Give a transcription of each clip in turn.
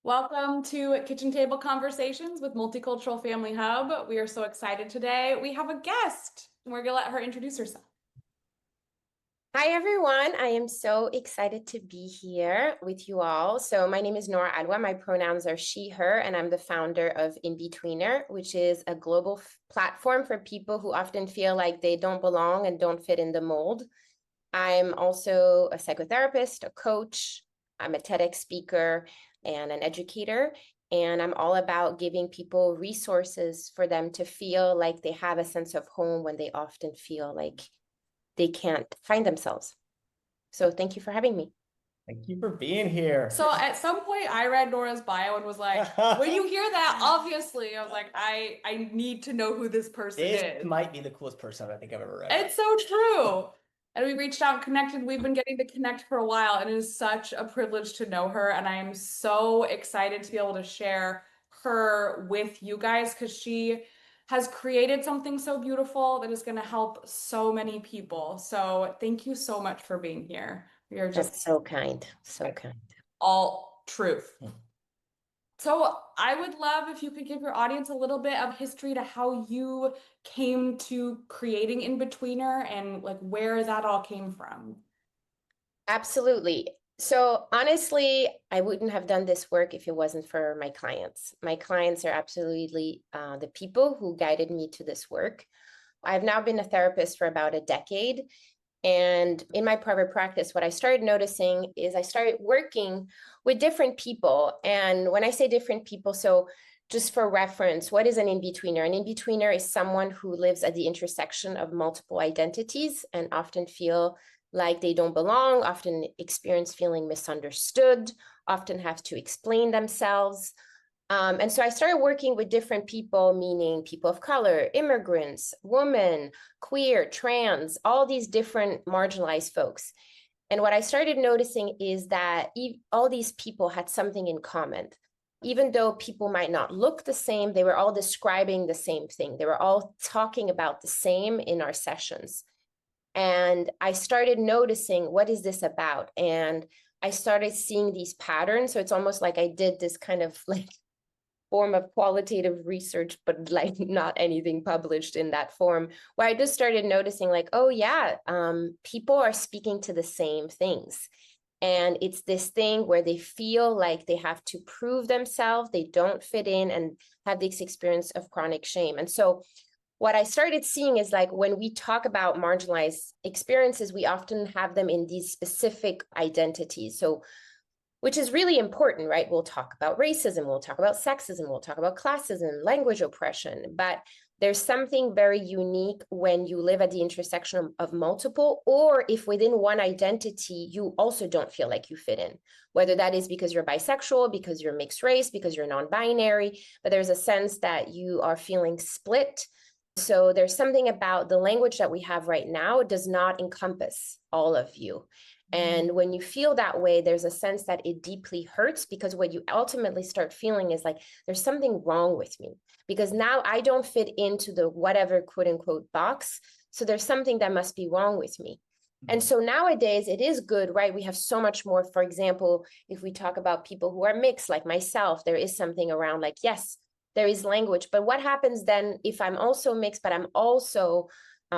Welcome to Kitchen Table Conversations with Multicultural Family Hub. We are so excited today. We have a guest. We're gonna let her introduce herself. Hi, everyone. I am so excited to be here with you all. So, my name is Nora Alwah. My pronouns are she, her, and I'm the founder of In-Betweener, which is a global platform for people who often feel like they don't belong and don't fit in the mold. I'm also a psychotherapist, a coach, I'm a TEDx speaker, and an educator. And I'm all about giving people resources for them to feel like they have a sense of home when they often feel like they can't find themselves. So thank you for having me. Thank you for being here. So at some point I read Nora's bio and was like, when you hear that, obviously, I was like, I need to know who this person It is. might be the coolest person I think I've ever read. It's so true. And we reached out and connected. We've been getting to connect for a while, and it is such a privilege to know her. And I am so excited to be able to share her with you guys because she has created something so beautiful that is going to help so many people. So thank you so much for being here. We are just That's so kind. So kind. all truth. Hmm. So I would love if you could give your audience a little bit of history to how you came to creating In-Betweener and like where that all came from. Absolutely. So honestly, I wouldn't have done this work if it wasn't for my clients. My clients are absolutely the people who guided me to this work. I've now been a therapist for about a decade. And in my private practice, what I started noticing is I started working with different people. And when I say different people, so just for reference, what is an in-betweener? An in-betweener is someone who lives at the intersection of multiple identities and often feel like they don't belong, often experience feeling misunderstood, often have to explain themselves. And so I started working with different people, meaning people of color, immigrants, women, queer, trans, all these different marginalized folks. And what I started noticing is that all these people had something in common. Even though people might not look the same, they were all describing the same thing. They were all talking about the same in our sessions. And I started noticing, what is this about? And I started seeing these patterns. So it's almost like I did this kind of like form of qualitative research, but like not anything published in that form, where I just started noticing like, oh yeah, people are speaking to the same things. And it's this thing where they feel like they have to prove themselves, they don't fit in, and have this experience of chronic shame. And so what I started seeing is like when we talk about marginalized experiences, we often have them in these specific identities. So which is really important, right? We'll talk about racism, we'll talk about sexism, we'll talk about classism, language oppression, but there's something very unique when you live at the intersection of multiple, or if within one identity, you also don't feel like you fit in, whether that is because you're bisexual, because you're mixed race, because you're non-binary, but there's a sense that you are feeling split. So there's something about the language that we have right now does not encompass all of you. And when you feel that way, there's a sense that it deeply hurts because what you ultimately start feeling is like, there's something wrong with me because now I don't fit into the whatever quote unquote box. So there's something that must be wrong with me. And so nowadays it is good, right? We have so much more. For example, if we talk about people who are mixed, like myself, there is something around like, yes, there is language. But what happens then if I'm also mixed, but I'm also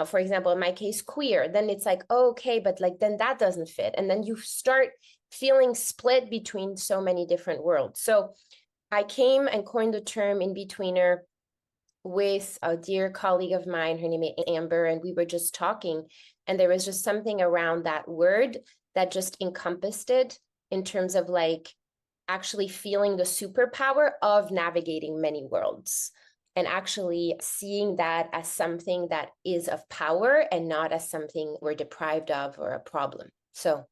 for example, in my case, queer, then it's like, oh, okay, but like then that doesn't fit. And then you start feeling split between so many different worlds. So I came and coined the term in-betweener with a dear colleague of mine, her name is Amber, and we were just talking. And there was just something around that word that just encompassed it in terms of like actually feeling the superpower of navigating many worlds and actually seeing that as something that is of power and not as something we're deprived of or a problem. So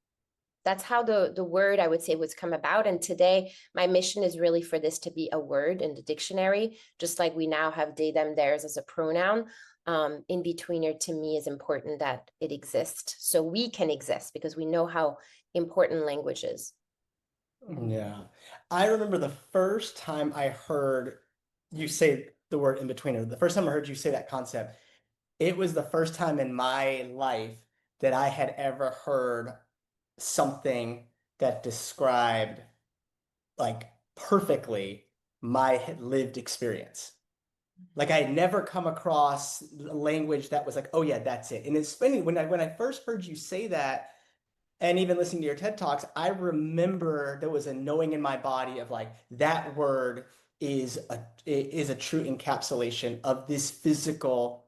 that's how the word, I would say, was come about. And today, my mission is really for this to be a word in the dictionary, just like we now have they, them, theirs as a pronoun. In-betweener to me is important that it exists so we can exist because we know how important language is. Yeah. I remember the first time I heard you say the word in betweener, the first time I heard you say that concept, it was the first time in my life that I had ever heard something that described like perfectly my lived experience. Like I had never come across a language that was like, oh yeah, that's it. And it's funny when I first heard you say that, and even listening to your TED Talks, I remember there was a knowing in my body of like that word is a true encapsulation of this physical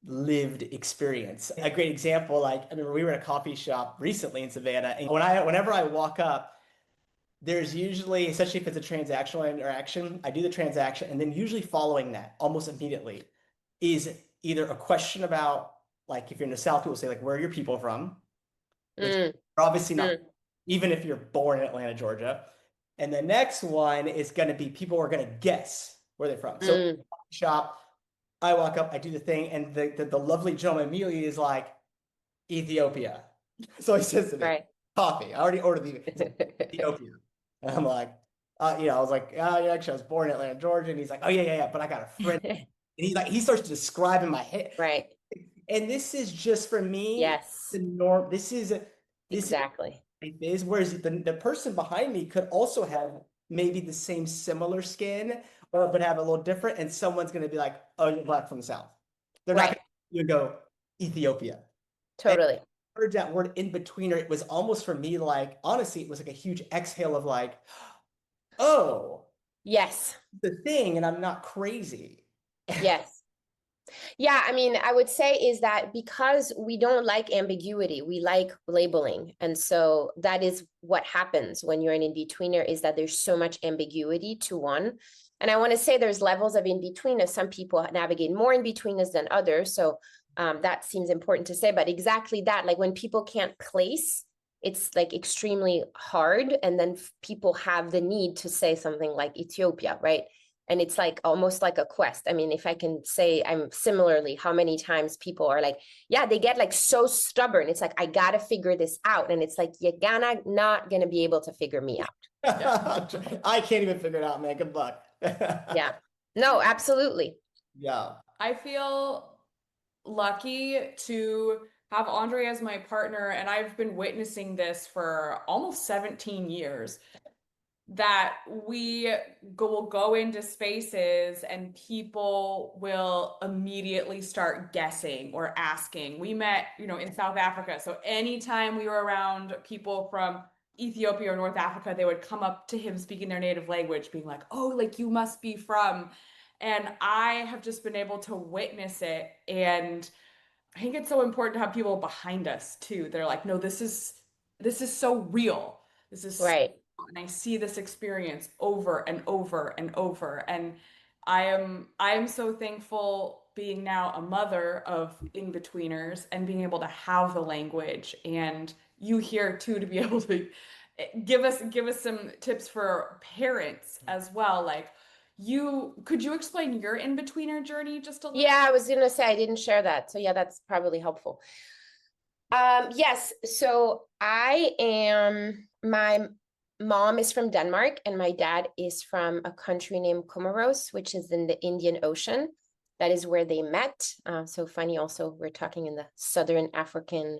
lived experience. A great example, like I remember we were at a coffee shop recently in Savannah, and whenever I walk up, there's usually, especially if it's a transactional interaction, I do the transaction, and then usually following that almost immediately is either a question about, like, if you're in the South, people say, like, where are your people from? Which Mm, are obviously not, mm, even if you're born in Atlanta, Georgia. And the next one is going to be people are going to guess where they're from. So, mm. shop, I walk up, I do the thing, and the lovely gentleman immediately is like, Ethiopia. So he says to me, Right. coffee. I already ordered the he's like, Ethiopia. And I'm like, I was like, oh, yeah, actually, I was born in Atlanta, Georgia. And he's like, oh, yeah, yeah, yeah. But I got a friend. And he starts to describe in my head. Right. And this is just for me, Yes, the norm. This exactly. is whereas the person behind me could also have maybe the same similar skin, or but have a little different. And someone's going to be like, oh, you're black from the South. They're not Right. going to go Ethiopia. Totally. Heard that word in betweener, it was almost for me like, honestly, it was like a huge exhale of like, oh, Yes. the thing, and I'm not crazy. Yes. Yeah, I mean, I would say is that because we don't like ambiguity, we like labeling. And so that is what happens when you're an in-betweener, is that there's so much ambiguity to one. And I want to say there's levels of in-betweeners. Some people navigate more in-betweeners than others. So that seems important to say. But exactly that, like when people can't place, it's like extremely hard. And then people have the need to say something like Ethiopia, right? And it's like almost like a quest. I mean, if I can say, I'm similarly, how many times people are like, yeah, they get like so stubborn. It's like, I got to figure this out. And it's like, you're not going to be able to figure me out. I can't even figure it out, man. Good luck. Yeah. No, absolutely. Yeah. I feel lucky to have Andre as my partner, and I've been witnessing this for almost 17 years. That will go into spaces and people will immediately start guessing or asking. We met, in South Africa. So anytime we were around people from Ethiopia or North Africa, they would come up to him speaking their native language, being like, oh, like you must be from. And I have just been able to witness it. And I think it's so important to have people behind us too. They're like, no, this is so real. This is Right. and I see this experience over and over and over. And I am so thankful being now a mother of in-betweeners and being able to have the language and you here too to be able to give us some tips for parents as well. Like could you explain your in-betweener journey just a little? Yeah, I was going to say, I didn't share that. So yeah, that's probably helpful. Yes. So my mom is from Denmark and my dad is from a country named Comoros, which is in the Indian Ocean. That is where they met. So funny also, we're talking in the Southern African,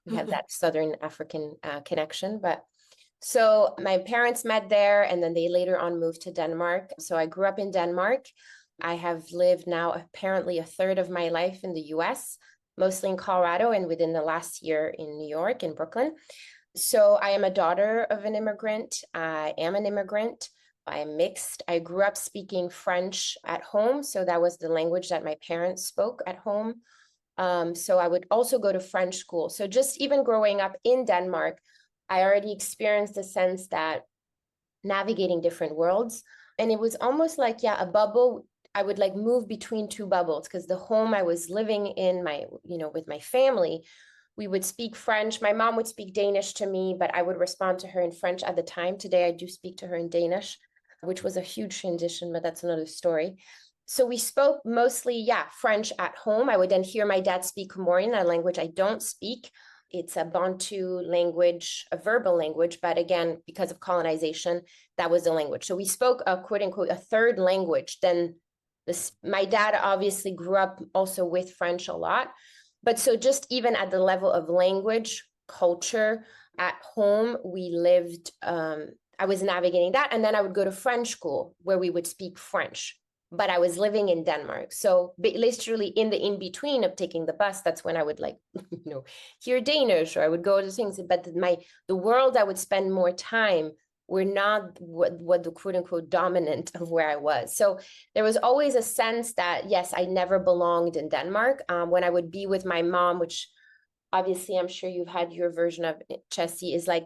we have that Southern African connection. But so my parents met there and then they later on moved to Denmark. So I grew up in Denmark. I have lived now apparently a third of my life in the US, mostly in Colorado and within the last year in New York, in Brooklyn. So I am a daughter of an immigrant. I am an immigrant. I am mixed. I grew up speaking French at home. So that was the language that my parents spoke at home. So I would also go to French school. So just even growing up in Denmark, I already experienced the sense that navigating different worlds. And it was almost like, yeah, a bubble. I would like move between two bubbles because the home I was living in with my family, we would speak French. My mom would speak Danish to me, but I would respond to her in French at the time. Today, I do speak to her in Danish, which was a huge transition, but that's another story. So we spoke mostly, French at home. I would then hear my dad speak Comorian, a language I don't speak. It's a Bantu language, a verbal language, but again, because of colonization, that was the language. So we spoke a quote unquote a third language. Then my dad obviously grew up also with French a lot. But so just even at the level of language, culture, at home, we lived I was navigating that. And then I would go to French school where we would speak French, but I was living in Denmark. So literally in the in-between of taking the bus, that's when I would like, hear Danish, or I would go to things, but the world I would spend more time were not what the quote unquote dominant of where I was. So there was always a sense that, yes, I never belonged in Denmark. When I would be with my mom, which obviously I'm sure you've had your version of it, Chessie, is like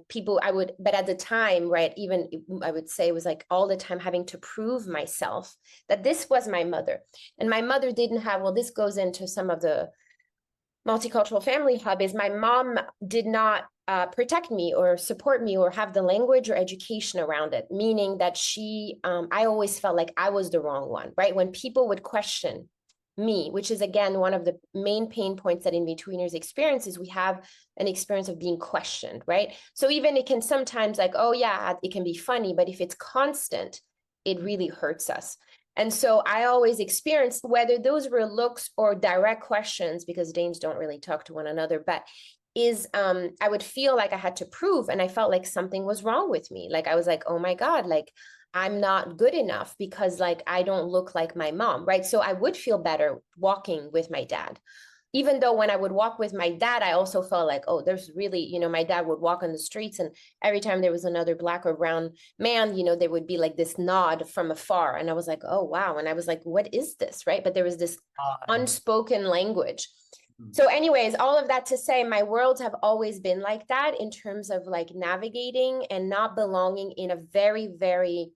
but at the time, right, even I would say it was like all the time having to prove myself that this was my mother. And my mother didn't have, well, this goes into some of the multicultural family hub, is my mom did not protect me or support me or have the language or education around it, meaning that I always felt like I was the wrong one, right? When people would question me, which is again one of the main pain points that in-betweeners experience, is we have an experience of being questioned, right? So even it can sometimes like, oh yeah, it can be funny, but if it's constant, it really hurts us. And so I always experienced, whether those were looks or direct questions, because Danes don't really talk to one another, but I would feel like I had to prove, and I felt like something was wrong with me. Like I was like, oh my God, like I'm not good enough because like I don't look like my mom, right? So I would feel better walking with my dad. Even though when I would walk with my dad, I also felt like, oh, there's really, my dad would walk on the streets, and every time there was another Black or brown man, there would be like this nod from afar. And I was like, oh, wow. And I was like, what is this, right? But there was this unspoken language. So anyways, all of that to say, my worlds have always been like that in terms of like navigating and not belonging in a very, very,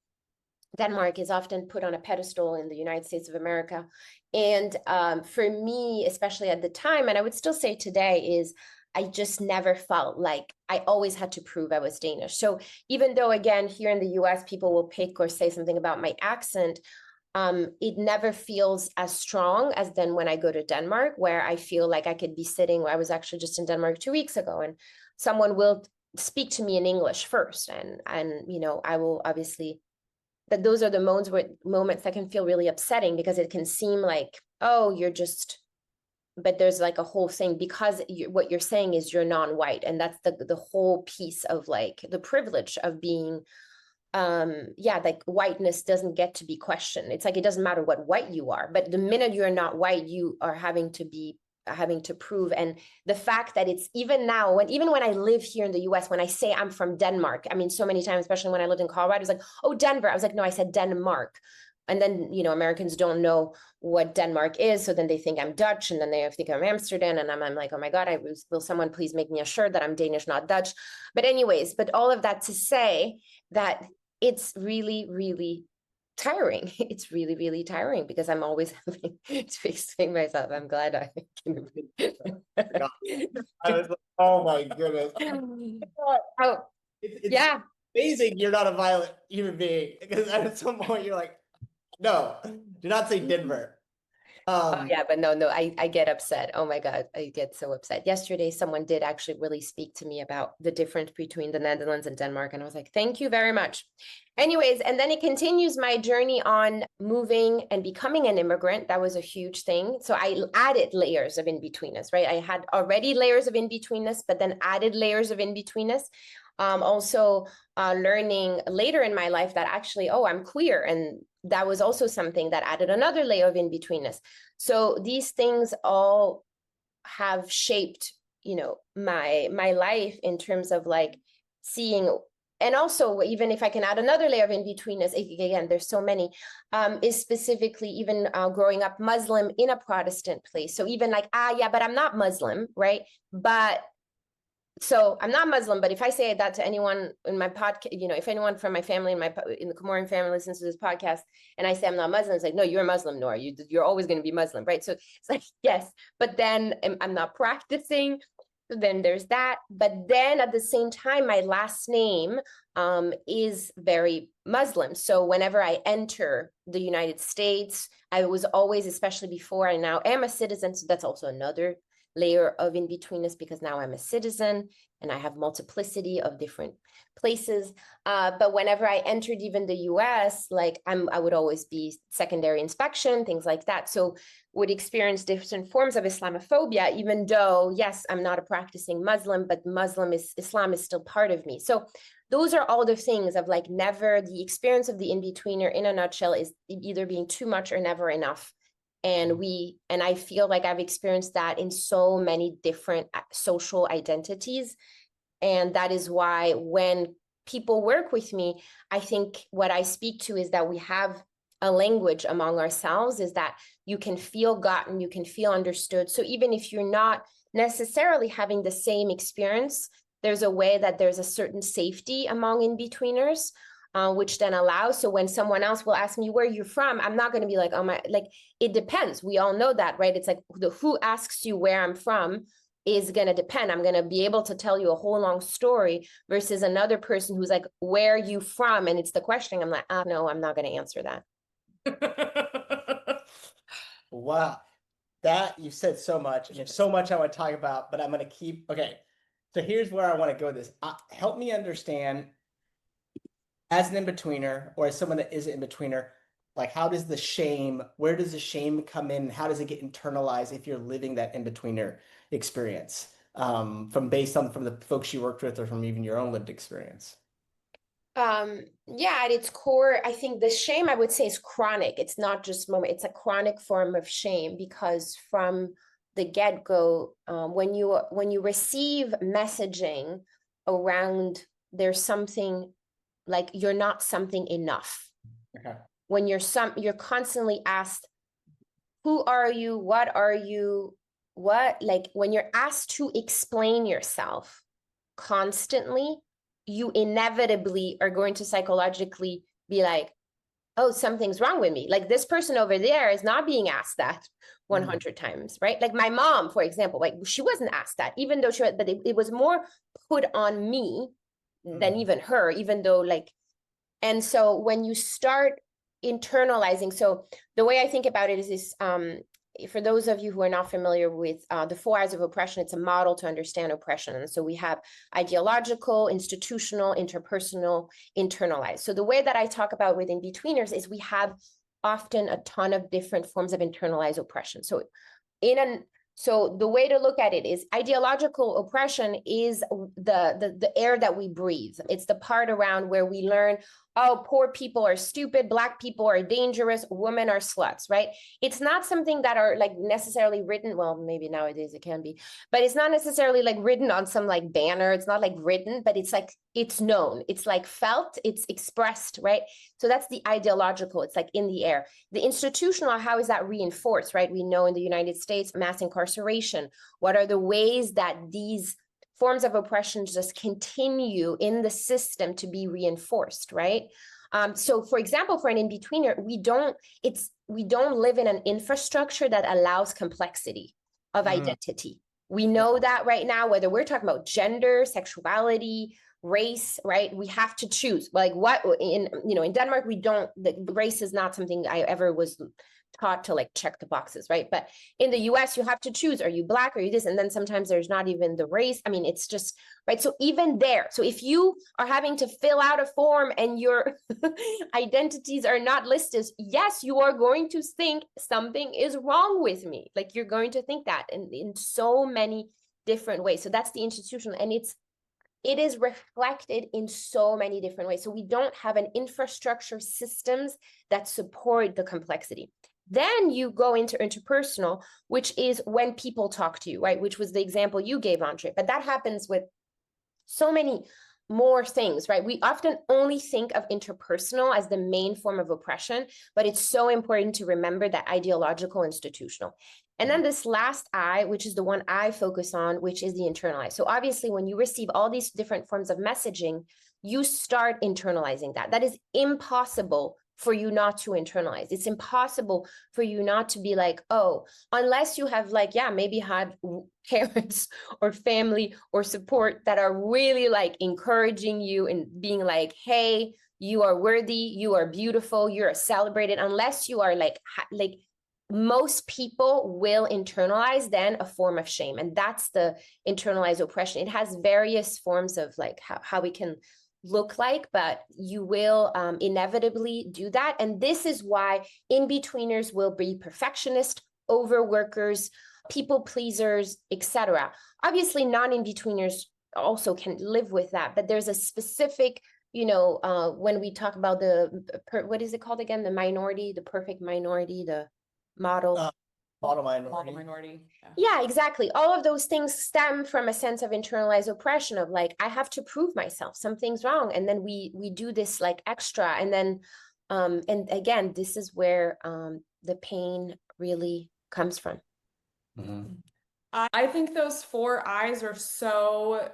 Denmark is often put on a pedestal in the United States of America. And for me, especially at the time, and I would still say today, is I just never felt like I always had to prove I was Danish. So even though, again, here in the US, people will pick or say something about my accent, it never feels as strong as then when I go to Denmark, where I feel like I could be sitting. I was actually just in Denmark 2 weeks ago, and someone will speak to me in English first. And I will obviously, that those are the moments that can feel really upsetting, because it can seem like, oh, you're just, but there's like a whole thing, because what you're saying is you're non-white. And that's the whole piece of like the privilege of being, like whiteness doesn't get to be questioned. It's like, it doesn't matter what white you are, but the minute you're not white, you are having to prove. And the fact that it's even now, even when I live here in the US, when I say I'm from Denmark, I mean, so many times, especially when I lived in Colorado, it's like, oh, Denver. I was like, no, I said Denmark. And then, Americans don't know what Denmark is. So then they think I'm Dutch, and then they think I'm Amsterdam. And I'm like, oh my God, will someone please make me a shirt that I'm Danish, not Dutch? But anyways, but all of that to say that it's really, really tiring. It's really, really tiring, because I'm always having to explain myself. I'm glad I can. I was like, oh my goodness. Oh, It's yeah. amazing you're not a violent human being, because at some point you're like, no, do not say Denver. Oh, yeah, but no, I get upset. Oh my God, I get so upset. Yesterday, someone did actually really speak to me about the difference between the Netherlands and Denmark. And I was like, thank you very much. Anyways, and then it continues my journey on moving and becoming an immigrant. That was a huge thing. So I added layers of in-betweenness, right? I had already layers of in-betweenness, but then added layers of in-betweenness. Also learning later in my life that actually, oh, I'm queer. And that was also something that added another layer of in-betweenness. So these things all have shaped, my life in terms of like seeing. And also, even if I can add another layer of in-betweenness, again, there's so many, is specifically even growing up Muslim in a Protestant place. So even like, yeah, but I'm not Muslim, right? But so I'm not Muslim, but if I say that to anyone in my podcast, if anyone from my family in the Comorian family listens to this podcast, and I say I'm not Muslim, it's like, no, you're Muslim, Nora. You're always going to be Muslim, right? So it's like, yes, but then I'm not practicing. So then there's that. But then at the same time, my last name is very Muslim. So whenever I enter the United States, I was always, especially before I now am a citizen, so that's also another layer of in-betweenness because now I'm a citizen and I have multiplicity of different places. But whenever I entered even the US, like I would always be secondary inspection, things like that. So would experience different forms of Islamophobia, even though, yes, I'm not a practicing Muslim, but Islam is still part of me. So those are all the things of like never, the experience of the in-betweener in a nutshell is either being too much or never enough. And I feel like I've experienced that in so many different social identities. And that is why when people work with me, I think what I speak to is that we have a language among ourselves, is that you can feel gotten, you can feel understood. So even if you're not necessarily having the same experience, there's a way that there's a certain safety among in-betweeners, which then allows, so when someone else will ask me where you're from, I'm not going to be like, oh my, like, it depends. We all know that, right? It's like the who asks you where I'm from is going to depend. I'm going to be able to tell you a whole long story versus another person who's like, where are you from? And it's the question. I'm like, no, I'm not going to answer that. Wow. That you said so much, and there's so much I want to talk about, but I'm going to keep, okay. So here's where I want to go with this. Help me understand, as an in-betweener or as someone that is an in-betweener, like how does the shame, where does the shame come in? How does it get internalized if you're living that in-betweener experience, from the folks you worked with or from even your own lived experience? Yeah, at its core, I think the shame, I would say, is chronic. It's not just moment, it's a chronic form of shame, because from the get-go, when you receive messaging around there's something like you're not something enough. Okay. When you're constantly asked, who are you? What are you? What, like when you're asked to explain yourself constantly, you inevitably are going to psychologically be like, oh, something's wrong with me. Like this person over there is not being asked that 100 times, right? Like my mom, for example, like she wasn't asked that, even though but it was more put on me than even her, even though like, and so when you start internalizing, so the way I think about it is this, for those of you who are not familiar with the 4 I's of oppression, it's a model to understand oppression. And so we have ideological, institutional, interpersonal, internalized. So the way that I talk about with in-betweeners is we have often a ton of different forms of internalized oppression. So so the way to look at it is ideological oppression is the air that we breathe. It's the part around where we learn, oh, poor people are stupid, Black people are dangerous, women are sluts, right? It's not something that are like necessarily written, well, maybe nowadays it can be, but it's not necessarily like written on some like banner. It's not like written, but it's like, it's known. It's like felt, it's expressed, right? So that's the ideological, it's like in the air. The institutional, how is that reinforced, right? We know in the United States, mass incarceration, what are the ways that these forms of oppression just continue in the system to be reinforced, right? So for example, for an in-betweener, we don't live in an infrastructure that allows complexity of identity. We know that right now, whether we're talking about gender, sexuality, race, right? We have to choose. Like what in Denmark, the race is not something I ever was taught to like check the boxes, right? But in the US, you have to choose, are you Black, are you this? And then sometimes there's not even the race. I mean, it's just, right? So even there, so if you are having to fill out a form and your identities are not listed, yes, you are going to think something is wrong with me. Like you're going to think that in so many different ways. So that's the institutional, and it is reflected in so many different ways. So we don't have an infrastructure systems that support the complexity. Then you go into interpersonal, which is when people talk to you, right? Which was the example you gave, Andre. But that happens with so many more things, right? We often only think of interpersonal as the main form of oppression, but it's so important to remember that ideological, institutional. And then this last I, which is the one I focus on, which is the internalized. So obviously, when you receive all these different forms of messaging, you start internalizing that. That is impossible for you not to internalize. It's impossible for you not to be like, oh, unless you have like, yeah, maybe had parents or family or support that are really like encouraging you and being like, hey, you are worthy, you are beautiful, you're celebrated. Unless you are like most people will internalize then a form of shame, and that's the internalized oppression. It has various forms of like how we can look like, but you will inevitably do that. And this is why in-betweeners will be perfectionists, overworkers, people pleasers, etc. Obviously non-in-betweeners also can live with that, but there's a specific, when we talk about what is it called again, the minority, the perfect minority, the model Model Model minority. minority. Yeah, exactly. All of those things stem from a sense of internalized oppression of like, I have to prove myself, something's wrong. And then we do this like extra. And then, and again, this is where the pain really comes from. Mm-hmm. I think those 4 eyes are so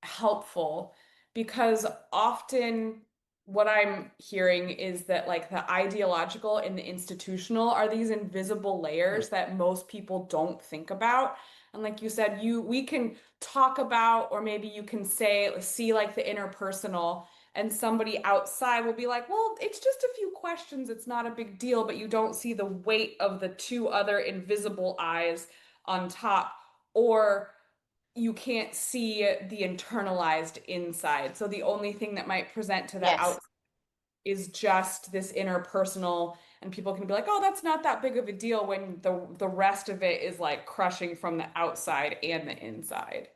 helpful because often what I'm hearing is that like the ideological and the institutional are these invisible layers that most people don't think about. And like you said, we can talk about, or maybe you can see like the interpersonal, and somebody outside will be like, well, it's just a few questions, it's not a big deal, but you don't see the weight of the 2 other invisible eyes on top, or you can't see the internalized inside. So the only thing that might present to the Yes. outside is just this interpersonal, and people can be like, "Oh, that's not that big of a deal," when the rest of it is like crushing from the outside and the inside.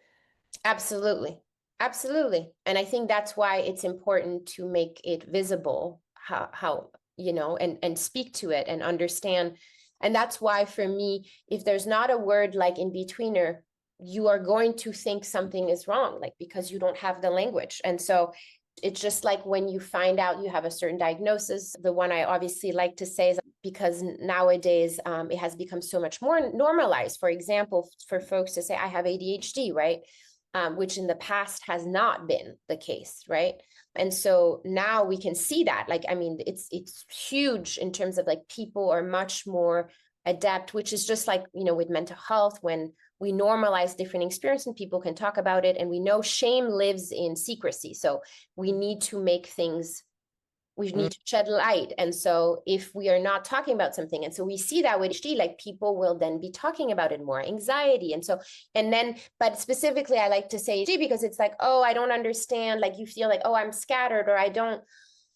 Absolutely. Absolutely. And I think that's why it's important to make it visible, how and speak to it and understand. And that's why for me, if there's not a word like in-betweener, you are going to think something is wrong, like because you don't have the language. And so it's just like when you find out you have a certain diagnosis, the one I obviously like to say is because nowadays it has become so much more normalized. For example, for folks to say, I have ADHD, right? Which in the past has not been the case, right? And so now we can see that, like, I mean, it's huge in terms of like people are much more adept, which is just like, with mental health, when we normalize different experiences and people can talk about it, and we know shame lives in secrecy. So we need to make things, we need to shed light. And so if we are not talking about something, and so we see that with HD, like people will then be talking about it more, anxiety. And so, and then, but specifically, I like to say HD because it's like, oh, I don't understand. Like you feel like, oh, I'm scattered, or I don't,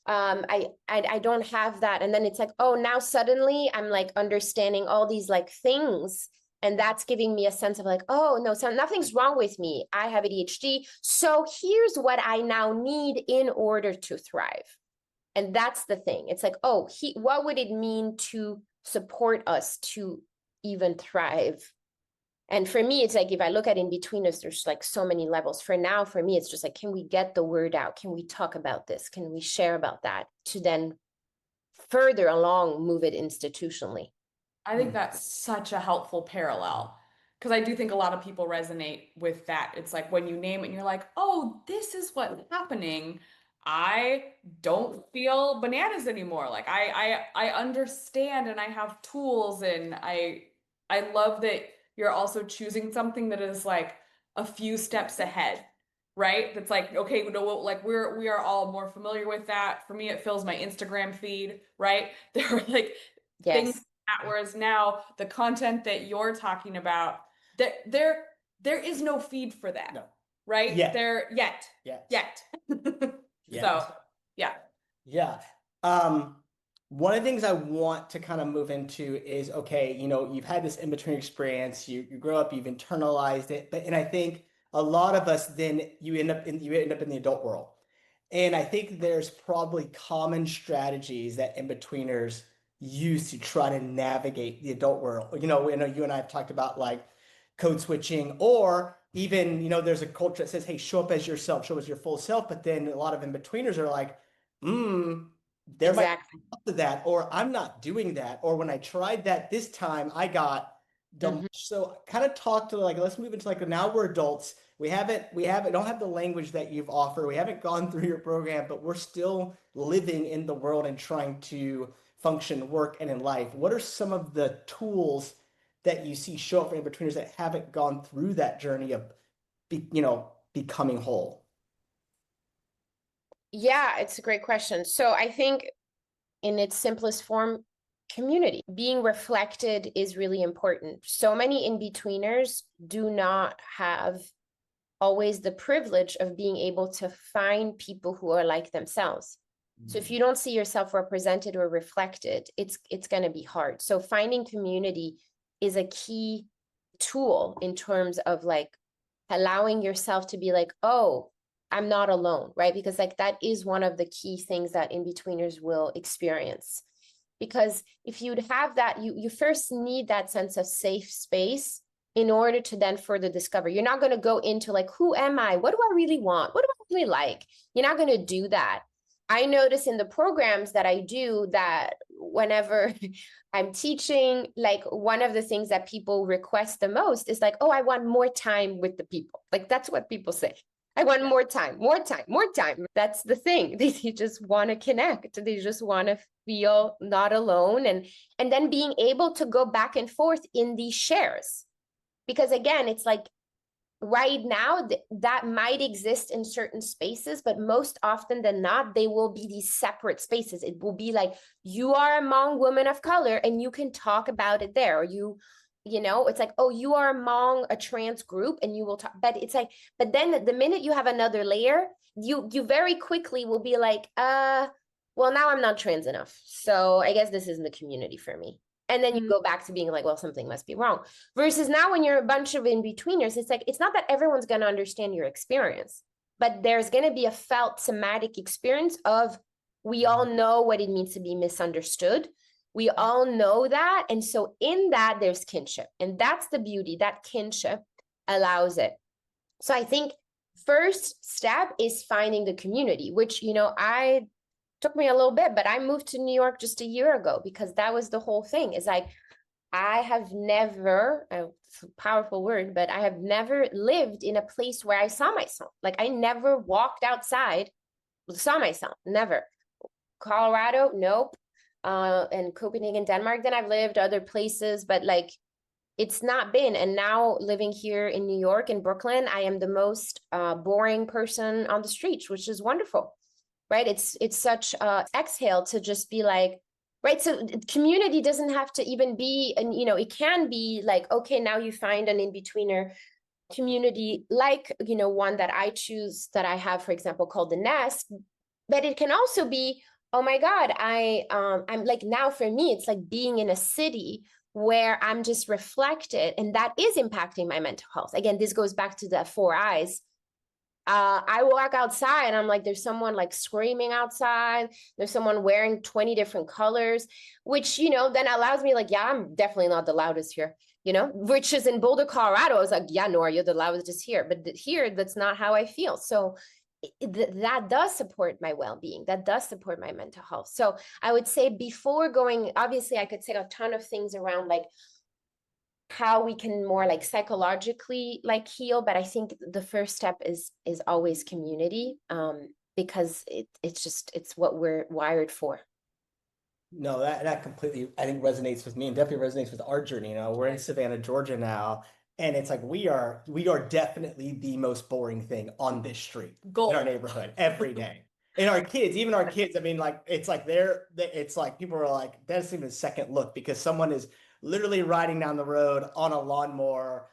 I don't have that. And then it's like, oh, now suddenly I'm like understanding all these like things. And that's giving me a sense of like, oh, no, so nothing's wrong with me. I have ADHD. So here's what I now need in order to thrive. And that's the thing. It's like, oh, what would it mean to support us to even thrive? And for me, it's like, if I look at in between us, there's like so many levels. For now, for me, it's just like, can we get the word out? Can we talk about this? Can we share about that to then further along move it institutionally? I think that's such a helpful parallel because I do think a lot of people resonate with that. It's like when you name it and you're like, oh, this is what's happening. I don't feel bananas anymore. Like I understand, and I have tools, and I love that you're also choosing something that is like a few steps ahead, right? That's like, okay, like we are all more familiar with that. For me, it fills my Instagram feed, right? There are like things Yes. whereas now the content that you're talking about, that there is no feed for that. No. Right? Yet. There yet. Yet. So yeah. Yeah. One of the things I want to kind of move into is, okay, you've had this in-between experience, you grow up, you've internalized it, and I think a lot of us then you end up in the adult world. And I think there's probably common strategies that in-betweeners use to try to navigate the adult world. I know you and I have talked about like code switching, or even, there's a culture that says, hey, show up as yourself, show up as your full self. But then a lot of in-betweeners are like, there might Exactly. be up to that, or I'm not doing that, or when I tried that this time, I got dumped. Mhm. So kind of talk to like, let's move into like, now we're adults. We don't have the language that you've offered. We haven't gone through your program, but we're still living in the world and trying to function, work, and in life. What are some of the tools that you see show up for in-betweeners that haven't gone through that journey of becoming whole? Yeah, it's a great question. So I think in its simplest form, community. Being reflected is really important. So many in-betweeners do not have always the privilege of being able to find people who are like themselves. So if you don't see yourself represented or reflected, it's going to be hard. So finding community is a key tool in terms of like allowing yourself to be like, oh, I'm not alone, right? Because like that is one of the key things that in-betweeners will experience. Because if you'd have that, you first need that sense of safe space in order to then further discover. You're not going to go into like, who am I? What do I really want? What do I really like? You're not going to do that. I notice in the programs that I do that whenever I'm teaching, like one of the things that people request the most is like, oh, I want more time with the people. Like that's what people say. I want more time, more time, more time. That's the thing. They just want to connect. They just want to feel not alone. And then being able to go back and forth in these shares. Because again, it's like right now that might exist in certain spaces, but most often than not, they will be these separate spaces. It will be like, you are among women of color and you can talk about it there. Or you know, it's like, oh, you are among a trans group and you will talk, but it's like, but then the minute you have another layer, you very quickly will be like, well, now I'm not trans enough. So I guess this isn't the community for me. And then you go back to being like, well, something must be wrong. Versus now when you're a bunch of in-betweeners, it's like, it's not that everyone's going to understand your experience, but there's going to be a felt somatic experience of, we all know what it means to be misunderstood. We all know that. And so in that, there's kinship. And that's the beauty, that kinship allows it. So I think first step is finding the community, which, you know, took me a little bit, but I moved to New York just a year ago because that was the whole thing. Is like, I have never, it's a powerful word, but I have never lived in a place where I saw myself. Like I never walked outside, saw myself, never. Colorado, nope. And Copenhagen, Denmark, then I've lived other places, but like it's not been. And now living here in New York, in Brooklyn, I am the most boring person on the streets, which is wonderful. Right? It's such exhale to just be like, right? So community doesn't have to even be, and you know, it can be like, okay, now you find an in-betweener community, like, you know, one that I choose that I have, for example, called the Nest. But it can also be, oh my God, I'm like, now for me, it's like being in a city where I'm just reflected, and that is impacting my mental health. Again, this goes back to the 4 eyes. I walk outside and I'm like, there's someone like screaming outside. There's someone wearing 20 different colors, which, you know, then allows me like, yeah, I'm definitely not the loudest here, you know, which is in Boulder, Colorado. I was like, yeah, Nora, you're the loudest here. But here, that's not how I feel. So that does support my well-being. That does support my mental health. So I would say before going, obviously I could say a ton of things around like how we can more like psychologically like heal, but I think the first step is always community, because it's what we're wired for. No, that completely, I think, resonates with me and definitely resonates with our journey. You know, we're in Savannah, Georgia now, and it's like we are definitely the most boring thing on this street in our neighborhood every day. And our kids, even our kids, I mean, like it's like it's like people are like, that's even a second look because someone is literally riding down the road on a lawnmower,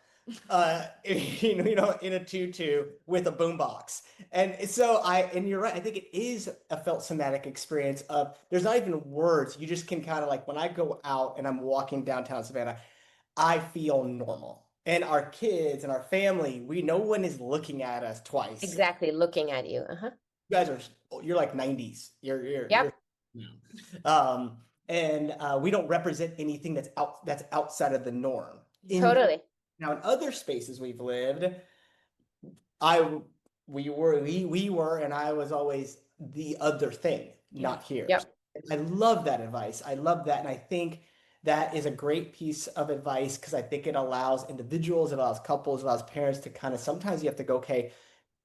you know, in a tutu with a boombox. And so and you're right, I think it is a felt somatic experience of, there's not even words. You just can kind of like, when I go out and I'm walking downtown Savannah, I feel normal. And our kids and our family, we no one is looking at us twice. Exactly, looking at you. You guys you're like 90s. Yep. And we don't represent anything that's outside of the norm. Totally. Now in other spaces we've lived, we were, and I was always the other thing, not here. Yep. I love that advice. I love that. And I think that is a great piece of advice because I think it allows individuals, it allows couples, it allows parents to kind of, sometimes you have to go, okay,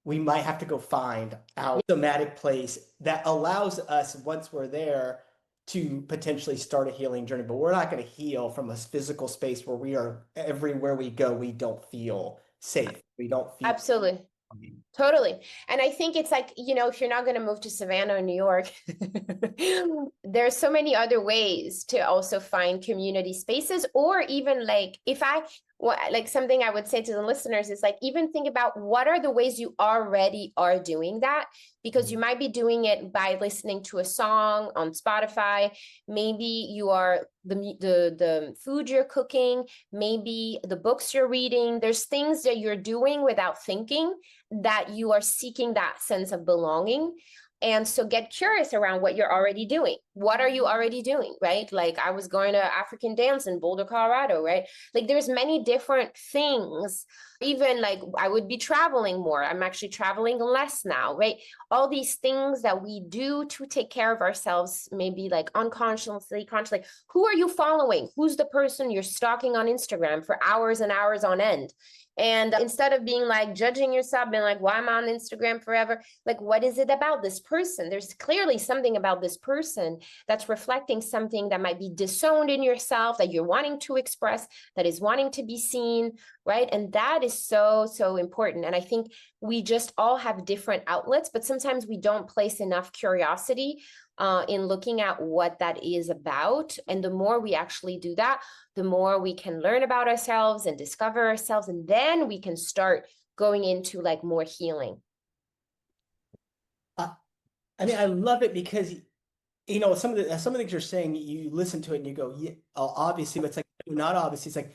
we might have to go find our somatic place that allows us, once we're there, to potentially start a healing journey. But we're not going to heal from a physical space where we are, everywhere we go, we don't feel safe. We don't feel. Absolutely. Totally. And I think it's like, you know, if you're not going to move to Savannah or New York, there's so many other ways to also find community spaces, or even like like something I would say to the listeners is like, even think about what are the ways you already are doing that, because you might be doing it by listening to a song on Spotify. Maybe you are the food you're cooking, maybe the books you're reading. There's things that you're doing without thinking that you are seeking that sense of belonging. And so get curious around what you're already doing. What are you already doing, right? Like I was going to African dance in Boulder, Colorado, right? Like there's many different things. Even like I would be traveling more. I'm actually traveling less now, right? All these things that we do to take care of ourselves, maybe like unconsciously, consciously. Who are you following? Who's the person you're stalking on Instagram for hours and hours on end? And instead of being like judging yourself, being like, why am I on Instagram forever? Like, what is it about this person? There's clearly something about this person that's reflecting something that might be disowned in yourself, that you're wanting to express, that is wanting to be seen, right? And that is so, so important. And I think we just all have different outlets, but sometimes we don't place enough curiosity in looking at what that is about. And the more we actually do that, the more we can learn about ourselves and discover ourselves. And then we can start going into like more healing. I mean, I love it because, you know, some of the things you're saying, you listen to it and you go, yeah, oh, obviously, but it's like, not obviously. It's like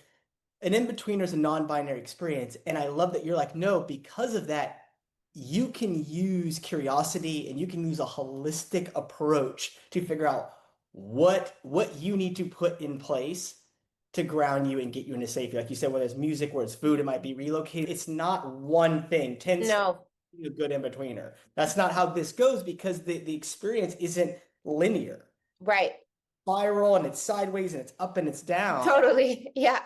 an in-betweener is a non-binary experience. And I love that you're like, no, because of that, you can use curiosity and you can use a holistic approach to figure out what you need to put in place to ground you and get you into safety. Like you said, whether it's music, whether it's food, it might be relocated. It's not one thing. Tends to be a good in-betweener. That's not how this goes, because the experience isn't linear. Right. Spiral, and it's sideways and it's up and it's down. Totally. Yeah.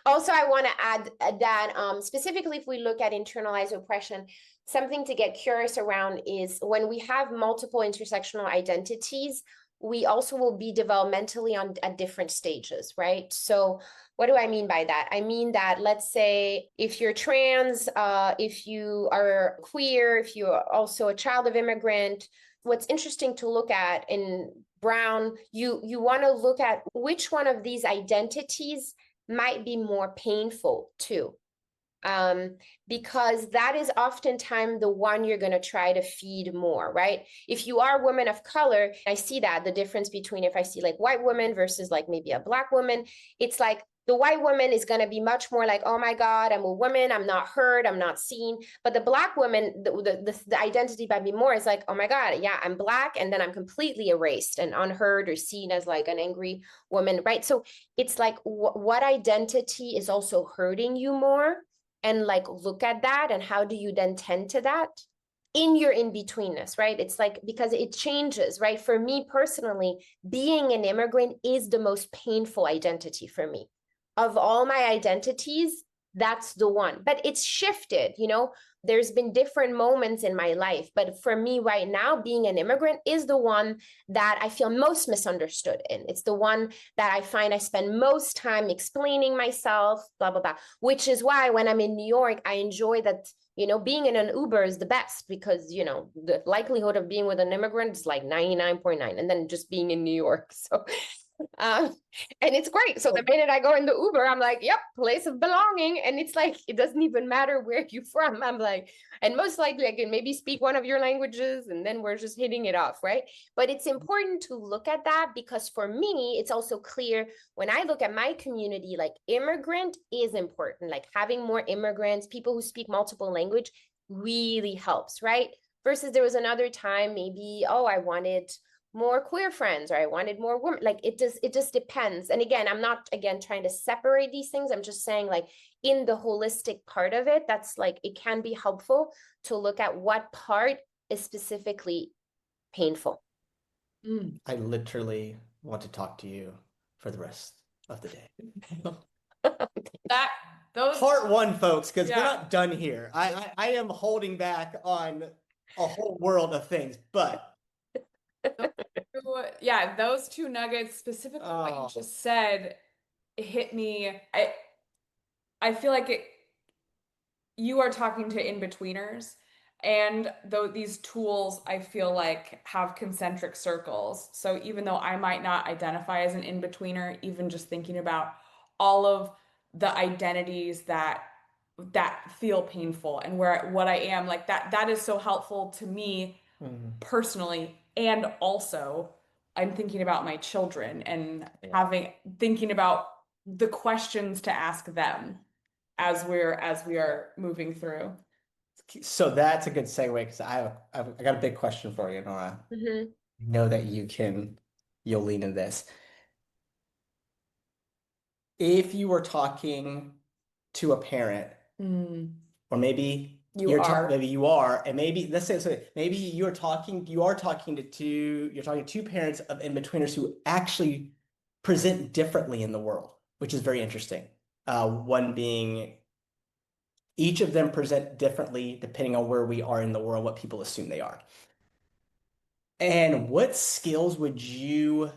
Also, I want to add that specifically if we look at internalized oppression, something to get curious around is when we have multiple intersectional identities, we also will be developmentally at different stages, right? So what do I mean by that? I mean that, let's say, if you're trans, if you are queer, if you are also a child of immigrant, what's interesting to look at in Brown, you want to look at which one of these identities might be more painful too. Because that is oftentimes the one you're going to try to feed more, right? If you are a woman of color, I see that the difference between if I see like white women versus like maybe a Black woman, it's like the white woman is going to be much more like, oh my God, I'm a woman, I'm not heard, I'm not seen. But the Black woman, the identity might be more is like, oh my God, yeah, I'm Black, and then I'm completely erased and unheard or seen as like an angry woman, right? So it's like what identity is also hurting you more? And like look at that, and how do you then tend to that in your in-betweenness, right? It's like, because it changes, right? For me personally, being an immigrant is the most painful identity for me. Of all my identities, that's the one. But it's shifted, you know, there's been different moments in my life. But for me right now, being an immigrant is the one that I feel most misunderstood in. It's the one that I find I spend most time explaining myself, blah, blah, blah, which is why when I'm in New York, I enjoy that, you know, being in an Uber is the best, because, you know, the likelihood of being with an immigrant is like 99.9, and then just being in New York. So and it's great. So the minute I go in the Uber, I'm like, yep, place of belonging. And it's like, it doesn't even matter where you're from. I'm like, and most likely I can maybe speak one of your languages, and then we're just hitting it off, right? But it's important to look at that, because for me, it's also clear when I look at my community, like immigrant is important. Like having more immigrants, people who speak multiple language really helps, right? Versus there was another time, maybe, oh, I wanted more queer friends, or I wanted more women. Like it just depends. And again, I'm not trying to separate these things. I'm just saying, like, in the holistic part of it, that's like, it can be helpful to look at what part is specifically painful. I literally want to talk to you for the rest of the day. Those Part one, folks, because we're not done here. I am holding back on a whole world of things, but yeah, those two nuggets, specifically what you just said, hit me. I feel like you are talking to in-betweeners, And though these tools, I feel like, have concentric circles. So even though I might not identify as an in-betweener, even just thinking about all of the identities that feel painful and where what I am, like that is so helpful to me personally. And also I'm thinking about my children and thinking about the questions to ask them as we are moving through. So that's a good segue because I got a big question for you, Nora. Mhm. I know that you'll lean into this. If you were talking to a parent, or maybe You are. maybe you are, and maybe let's say so maybe you're talking to two parents of in-betweeners who actually present differently in the world, which is very interesting. One being each of them present differently depending on where we are in the world, what people assume they are. And what skills would you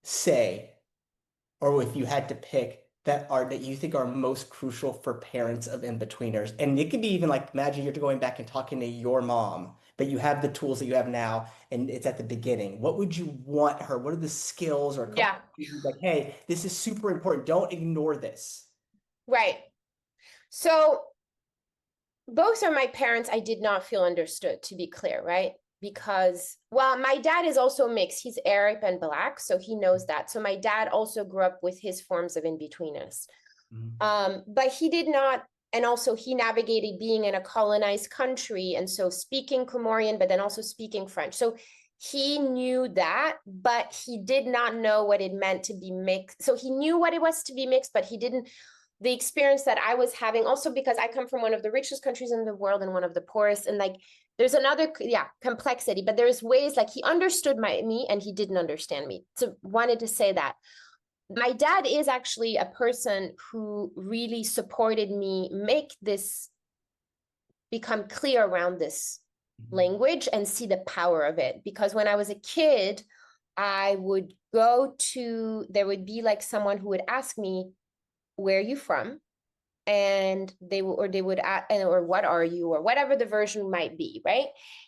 say, or if you had to pick, that you think are most crucial for parents of in-betweeners? And it could be even like, imagine you're going back and talking to your mom, but you have the tools that you have now, and it's at the beginning. What would you want her? What are the skills or Yeah. like, hey, this is super important. Don't ignore this. Right. So both of my parents, I did not feel understood, to be clear, right? Because, well, my dad is also mixed. He's Arab and Black, so he knows that. So my dad also grew up with his forms of in-betweenness. But he did not, and also he navigated being in a colonized country, and so speaking Comorian, but then also speaking French. So he knew that, but he did not know what it meant to be mixed. So he knew what it was to be mixed, but he didn't. The experience that I was having, also because I come from one of the richest countries in the world and one of the poorest, and like there's another complexity, but there's ways like he understood me and he didn't understand me. So wanted to say that. My dad is actually a person who really supported me make this become clear around this language and see the power of it. Because when I was a kid, I would there would be like someone who would ask me, where are you from? And they would ask, or what are you, or whatever the version might be, right?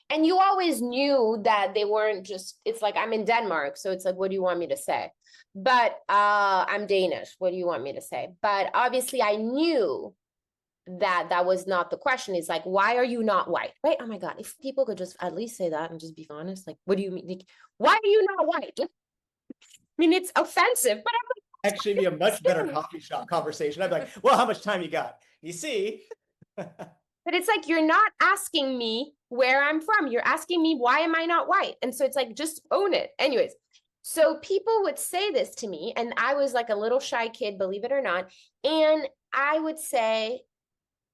And you always knew that they weren't just, it's like, I'm in Denmark, so it's like, what do you want me to say? But I'm Danish, what do you want me to say? But obviously I knew that that was not the question. It's like, why are you not white, right? Oh my God, if people could just at least say that and just be honest, like, what do you mean? Like, why are you not white? I mean, it's offensive, but I'm Actually be a much better coffee shop conversation. I'd be like, well, how much time you got? You see? But it's like, you're not asking me where I'm from. You're asking me, why am I not white? And so it's like, just own it. Anyways, so people would say this to me, and I was like a little shy kid, believe it or not. And I would say,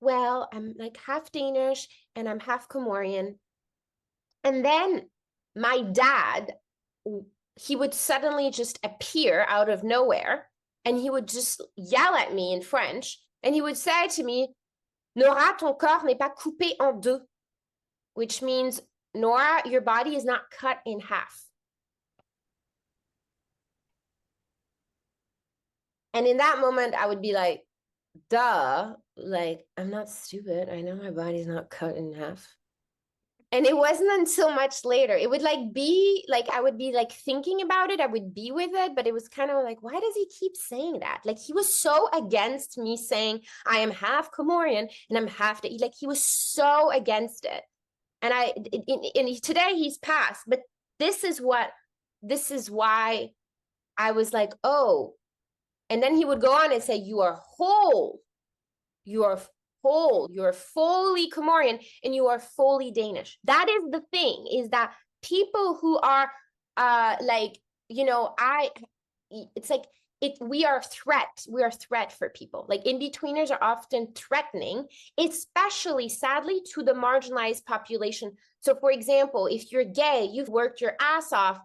well, I'm like half Danish and I'm half Comorian. And then my dad, he would suddenly just appear out of nowhere and he would just yell at me in French. And he would say to me, Nora, ton corps n'est pas coupé en deux, which means, Nora, your body is not cut in half. And in that moment, I would be like, duh, like, I'm not stupid. I know my body's not cut in half. And it wasn't until much later, it would like be like, I would be like thinking about it, I would be with it, but it was kind of like, why does he keep saying that? Like, he was so against me saying I am half Comorian and I'm half, like, he was so against it. And today he's passed, but this is why I was like, oh. And then he would go on and say, you are whole, you are fully Comorian and you are fully Danish. That is the thing, is that people who are like, you know, it's like, we are a threat for people. Like, in-betweeners are often threatening, especially sadly to the marginalized population. So for example, if you're gay, you've worked your ass off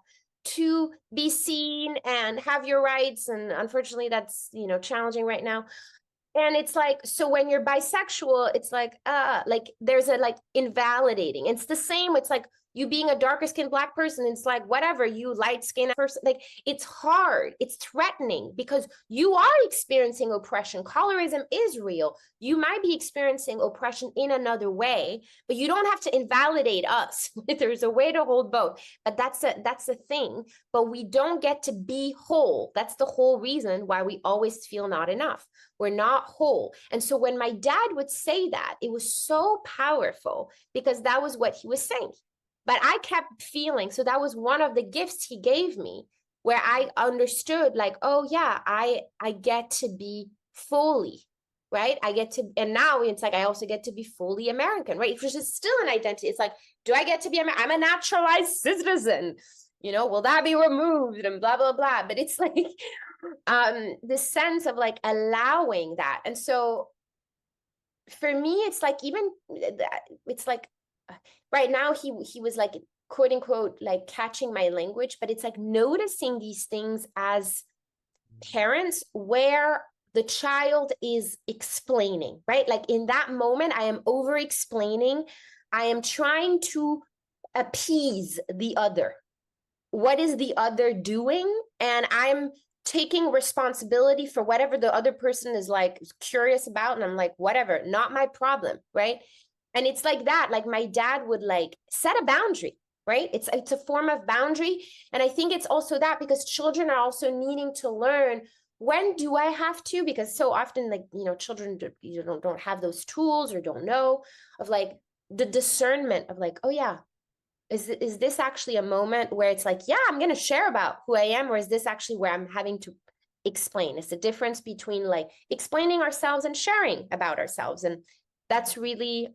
to be seen and have your rights, and unfortunately that's, you know, challenging right now. And it's like, so when you're bisexual, it's like there's a like invalidating. It's the same. It's like, you being a darker skinned Black person, it's like, whatever, you light skinned person, like, it's hard, it's threatening because you are experiencing oppression. Colorism is real. You might be experiencing oppression in another way, but you don't have to invalidate us. There's a way to hold both, but that's the thing. But we don't get to be whole. That's the whole reason why we always feel not enough. We're not whole. And so when my dad would say that, it was so powerful because that was what he was saying. But I kept feeling, so that was one of the gifts he gave me, where I understood, like, oh yeah, I get to be fully, right? I get to, and now it's like, I also get to be fully American, right? Which is still an identity. It's like, do I get to be I'm a naturalized citizen? You know, will that be removed and blah, blah, blah. But it's like this sense of like allowing that. And so for me, it's like, even it's like right now he was like, quote unquote, like catching my language, but it's like noticing these things as parents where the child is explaining, right? Like in that moment, I am over explaining. I am trying to appease the other. What is the other doing? And I'm taking responsibility for whatever the other person is like curious about. And I'm like, whatever, not my problem, right? And it's like that, like my dad would like set a boundary, right? It's a form of boundary. And I think it's also that because children are also needing to learn, when do I have to? Because so often, like, you know, children don't have those tools or don't know of like the discernment of like, oh yeah, is this actually a moment where it's like, yeah, I'm going to share about who I am, or is this actually where I'm having to explain? It's the difference between like explaining ourselves and sharing about ourselves. And that's really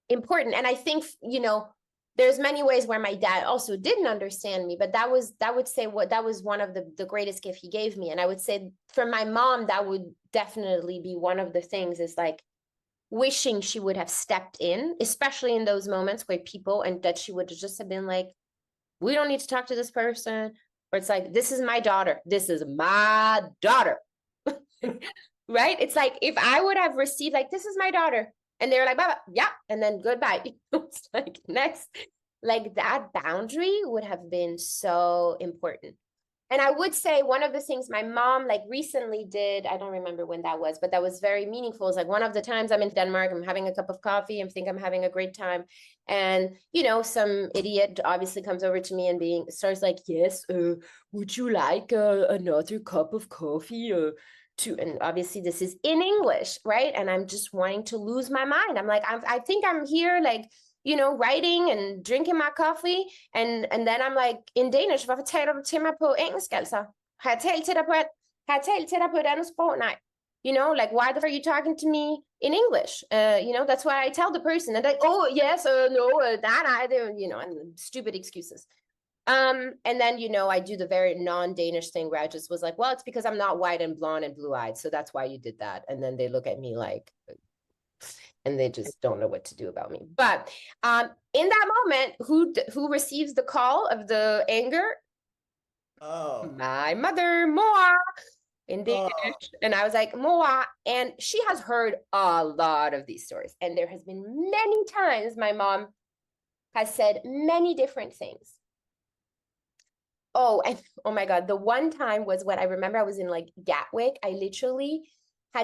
important. And I think, you know, there's many ways where my dad also didn't understand me, but that was one of the greatest gift he gave me. And I would say for my mom, that would definitely be one of the things, is like wishing she would have stepped in, especially in those moments where people, and that she would just have been like, we don't need to talk to this person. Or it's like, this is my daughter. This is my daughter. Right? It's like, if I would have received like, this is my daughter. And they're like, bye, yeah, and then goodbye. It's like, next, like that boundary would have been so important. And I would say one of the things my mom like recently did, I don't remember when that was, but that was very meaningful. Is like one of the times I'm in Denmark, I'm having a cup of coffee, I think I'm having a great time. And, you know, some idiot obviously comes over to me and starts like, yes, would you like another cup of coffee? And obviously this is in English, right? And I'm just wanting to lose my mind. I'm like, I think I'm here like, you know, writing and drinking my coffee. And then I'm like, in Danish, hvorfor taler du til mig på engelsk, altså? Har jeg talt til dig på et andet sprog? Nej. You know, like, why the fuck are you talking to me in English? You know, that's what I tell the person. And like, oh, yes, no, you know, and stupid excuses. And then, you know, I do the very non-Danish thing where I just was like, well, it's because I'm not white and blonde and blue-eyed, so that's why you did that. And then they look at me like, and they just don't know what to do about me. But in that moment, who receives the call of the anger? Oh, My mother, Moa, in Danish. oh. And I was like, Moa, and she has heard a lot of these stories. And there has been many times my mom has said many different things. Oh, and oh my God, the one time was when I remember I was in like Gatwick. I literally I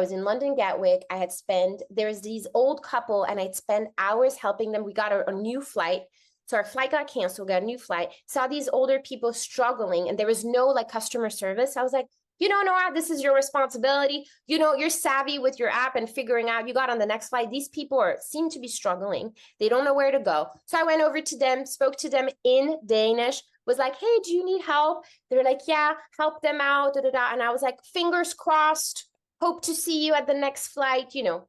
was in London, Gatwick. There's these old couple and I'd spend hours helping them. We got a new flight. So our flight got canceled, got a new flight, saw these older people struggling and there was no like customer service. I was like, you know, Nora, this is your responsibility. You know, you're savvy with your app and figuring out you got on the next flight. These people seem to be struggling. They don't know where to go. So I went over to them, spoke to them in Danish, was like, hey, do you need help? They're like, yeah, help them out. Da, da, da. And I was like, fingers crossed. Hope to see you at the next flight, you know,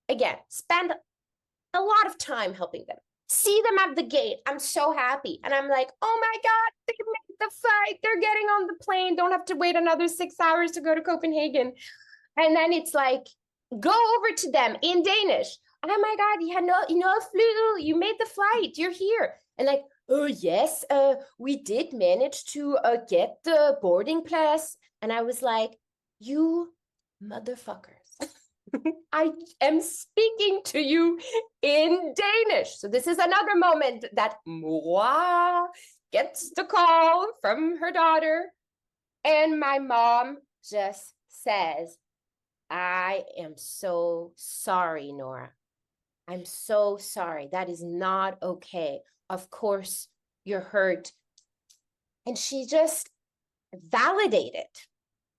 again, spend a lot of time helping them. See them at the gate. I'm so happy. And I'm like, oh my God, they made the flight. They're getting on the plane. Don't have to wait another 6 hours to go to Copenhagen. And then it's like, go over to them in Danish. Oh my God, you made the flight. You're here. And like, oh yes, we did manage to get the boarding pass. And I was like, you motherfuckers. I am speaking to you in Danish. So this is another moment that Moi gets the call from her daughter. And my mom just says, I am so sorry, Nora. I'm so sorry. That is not okay. Of course, you're hurt. And she just validated,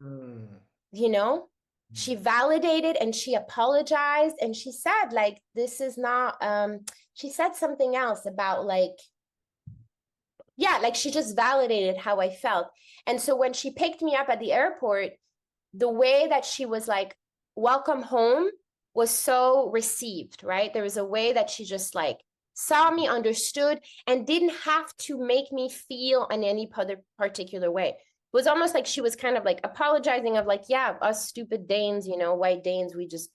you know? She validated and she apologized and she said, like, this is not, she said something else about like, yeah, like she just validated how I felt. And so when she picked me up at the airport, the way that she was like, welcome home was so received, right? There was a way that she just like saw me, understood, and didn't have to make me feel in any particular way. It was almost like she was kind of like apologizing of like, yeah, us stupid Danes, you know, white Danes, we just,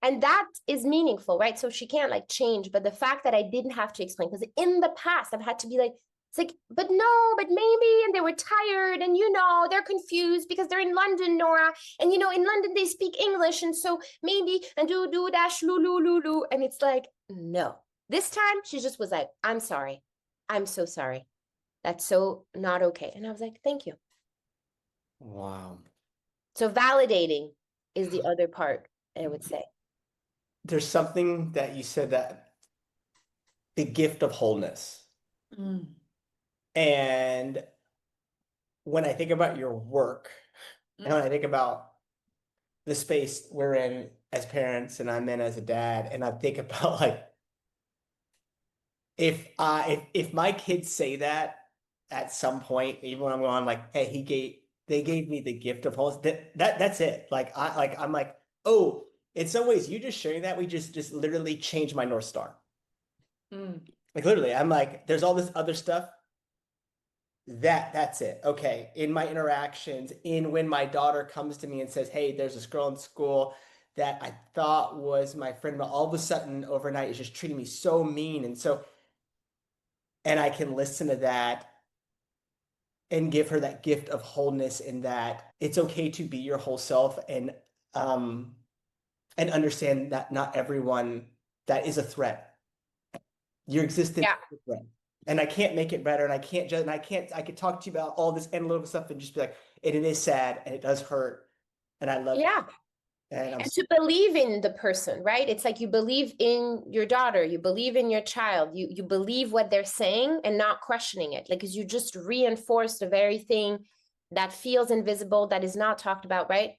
and that is meaningful, right? So she can't like change, but the fact that I didn't have to explain, because in the past I've had to be like, it's like, but no, but maybe, and they were tired, and you know, they're confused because they're in London, Nora, and you know, in London they speak English, and so maybe, and do dash lulu, and it's like, no. This time she just was like, I'm sorry. I'm so sorry. That's so not okay. And I was like, thank you. Wow. So validating is the other part, I would say. There's something that you said, that the gift of wholeness. Mm. And when I think about your work, and when I think about the space we're in as parents and I'm in as a dad, and I think about like, if my kids say that at some point, even when I'm going like, hey, they gave me the gift of wholeness, that's it. I'm like, oh, in some ways, you just sharing that, we just literally changed my North Star. Mm. Like literally, I'm like, there's all this other stuff. That's it. Okay. In my interactions, in when my daughter comes to me and says, hey, there's this girl in school that I thought was my friend, but all of a sudden overnight is just treating me so mean. And I can listen to that and give her that gift of wholeness, in that it's okay to be your whole self, and understand that not everyone that is a threat. Your existence is a threat. And I can't make it better, and I can't judge, and I could talk to you about all this analytical stuff and just be like, it is sad and it does hurt. And I love Yeah. you. And To believe in the person, right? It's like you believe in your daughter, you believe in your child, you believe what they're saying and not questioning it. Like, because you just reinforce the very thing that feels invisible, that is not talked about, right?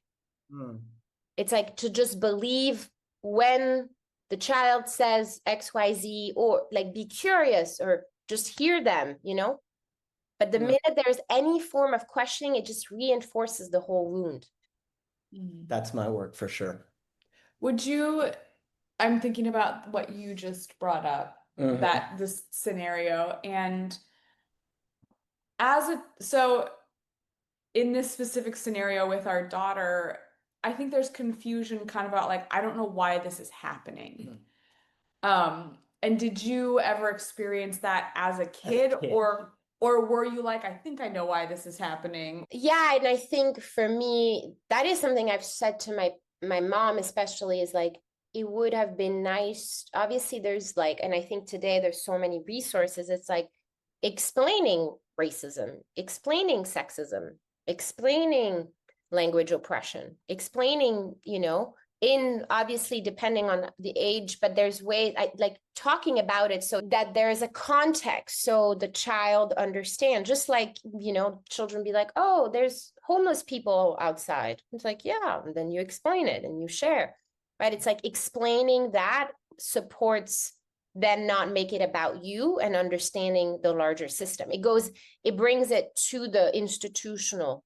It's like to just believe when the child says XYZ, or like be curious or just hear them, you know? But the minute there's any form of questioning, it just reinforces the whole wound. That's my work for sure. I'm thinking about what you just brought up, that this scenario, and so in this specific scenario with our daughter, I think there's confusion kind of about like, I don't know why this is happening. And did you ever experience that as a kid, or were you like, I think I know why this is happening? Yeah, and I think for me, that is something I've said to my mom especially, is like, it would have been nice. Obviously, there's like, and I think today there's so many resources. It's like explaining racism, explaining sexism, explaining language oppression, explaining, you know, in obviously depending on the age, but there's ways like talking about it so that there's a context, so the child understands. Just like, you know, children be like, oh, there's homeless people outside. It's like, yeah, and then you explain it and you share, right? It's like explaining that supports then not make it about you, and understanding the larger system. It brings it to the institutional,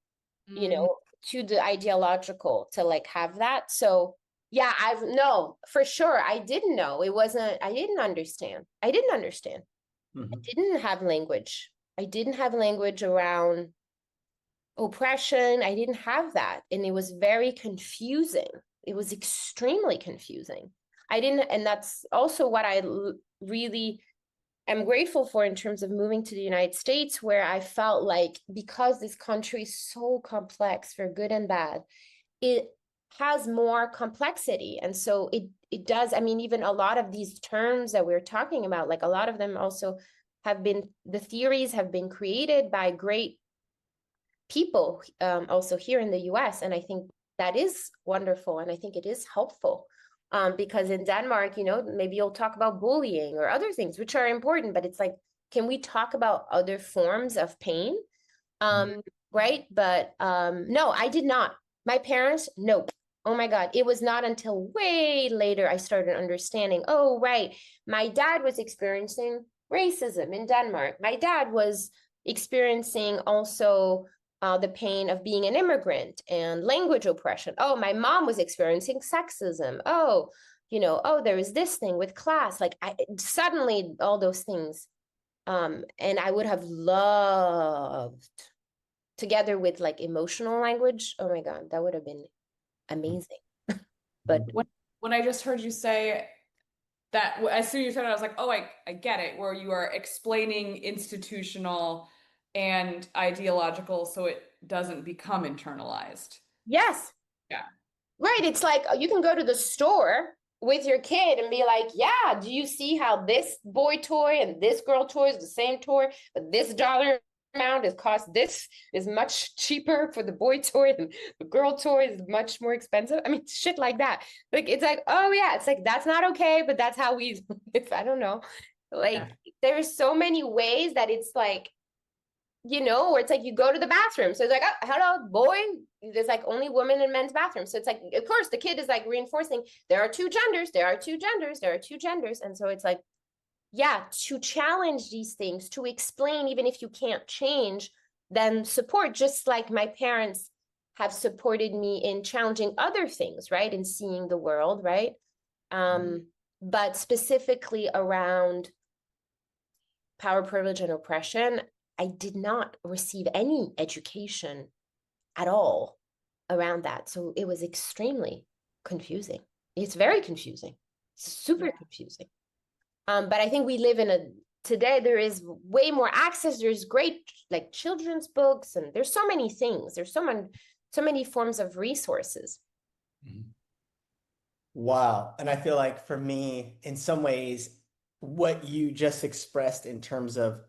you know, to the ideological, to like have that. So yeah, no, for sure. I didn't know. I didn't understand. I didn't have language. I didn't have language around oppression. I didn't have that. And it was very confusing. It was extremely confusing. And that's also what I really am grateful for in terms of moving to the United States, where I felt like, because this country is so complex for good and bad, has more complexity. And so it does, I mean, even a lot of these terms that we're talking about, like a lot of them also have been, the theories have been created by great people also here in the US. And I think that is wonderful. And I think it is helpful because in Denmark, you know, maybe you'll talk about bullying or other things, which are important, but it's like, can we talk about other forms of pain? Right? But no, I did not. My parents, nope. Oh my God. It was not until way later I started understanding, oh, right. My dad was experiencing racism in Denmark. My dad was experiencing also the pain of being an immigrant and language oppression. Oh, my mom was experiencing sexism. Oh, you know, oh, there is this thing with class. Like I suddenly all those things. And I would have loved together with like emotional language. Oh my God, that would have been amazing. But When I just heard you say that, as soon as you said it, I was like, oh, I get it, where you are explaining institutional and ideological so it doesn't become internalized. yes, Yeah. right. It's like you can go to the store with your kid and be like, yeah, do you see how this boy toy and this girl toy is the same toy, but this dollar amount is cost this is much cheaper for the boy toy and the girl toy is much more expensive. I mean, shit like that. Like it's like, oh yeah, it's like that's not okay, but that's how we if I don't know. Like there's so many ways that it's like, you know, where it's like you go to the bathroom. So it's like, oh, hello, boy. There's like only women in men's bathrooms. So it's like, of course, the kid is like reinforcing there are two genders, there are two genders, there are two genders. And so it's like, yeah, to challenge these things, to explain, even if you can't change, then support, just like my parents have supported me in challenging other things, right? In seeing the world, right? But specifically around power, privilege, and oppression, I did not receive any education at all around that. So it was extremely confusing. It's very confusing, super confusing. But I think we live in a today there is way more access. There's great like children's books, and there's so many things. There's so many forms of resources. Wow. And I feel like for me, in some ways, what you just expressed in terms of